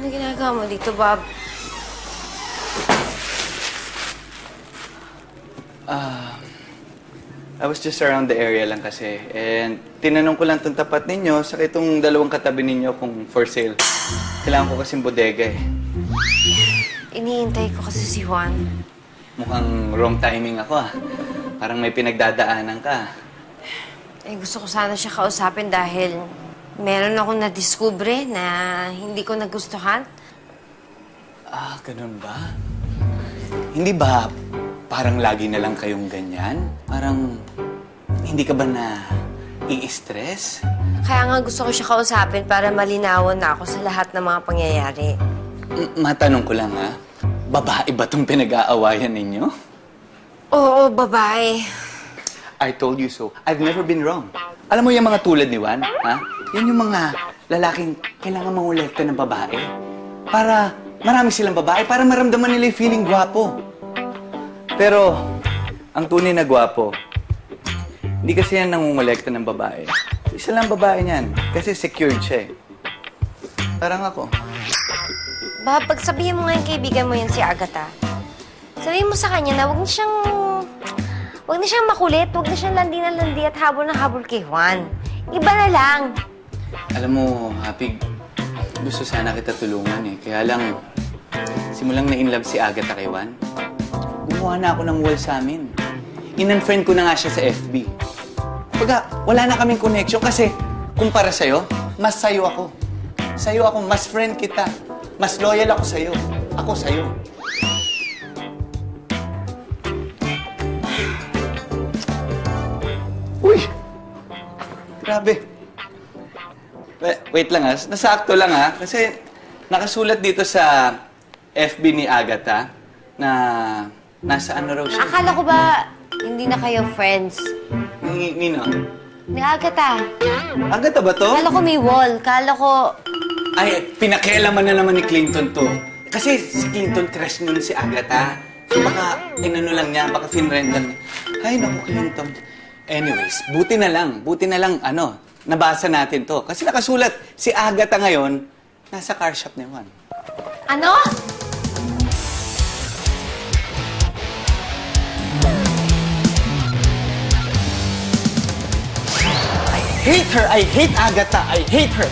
Ano ginagawa mo dito, Bob? I was just around the area lang kasi. And tinanong ko lang itong tapat ninyo sa itong dalawang katabi ninyo kung for sale. Kailangan ko kasing bodega eh. Iniintay ko kasi si Juan. Mukhang wrong timing ako ah. Parang may pinagdadaanan ka. Eh, gusto ko sana siya kausapin dahil meron akong nadiskubre na hindi ko nagustuhan. Ah, ganun ba? Hindi ba parang lagi na lang kayong ganyan? Parang hindi ka ba na i-stress? Kaya nga gusto ko siya kausapin para malinawan na ako sa lahat ng mga pangyayari. Matanong ko lang ha, babae ba itong pinag-aawayan ninyo? Oo, babae. I told you so. I've never been wrong. Alam mo yung mga tulad ni Juan, ha? Yan yung mga lalaking kailangan mangolekta ng babae. Para marami silang babae, para maramdaman nila yung feeling gwapo. Pero, ang tunay na gwapo, hindi kasi yan nangongolekta ng babae. Isa lang babae niyan, kasi secured siya eh. Parang ako. Bob, pagsabihin mo nga yung kaibigan mo yan si Agatha. Sabihin mo sa kanya na huwag na siyang makulit, huwag na siyang landi na landi at habol na habol kay Juan. Iba na lang. Alam mo, Happy, gusto sana kita tulungan eh. Kaya lang, simulang na-inlove si Agatha kay Juan. Gumawa na ako ng wall sa amin. In-unfriend ko na nga siya sa FB. Pagka, wala na kaming connection kasi kumpara sa'yo, mas sa'yo ako. Sa'yo ako, mas friend kita. Mas loyal ako sa'yo. Ako sa'yo. Uy! Grabe. Wait lang ha. Nasakto lang ha. Kasi nakasulat dito sa FB ni Agatha na nasa ano raw siya. Akala ko ba hindi na kayo friends? Nino? Ni Agatha. Agatha ba to? Kala ko may wall. Kala ko... Ay, pinakialaman na naman ni Clinton to. Kasi si Clinton crush nun si Agatha. So baka inano lang niya, baka finrend lang niya. Ay, naku, Clinton. Anyways, buti na lang, nabasa natin to. Kasi nakasulat, si Agatha ngayon, nasa car shop ni Juan. Ano? I hate her! I hate Agatha! I hate her!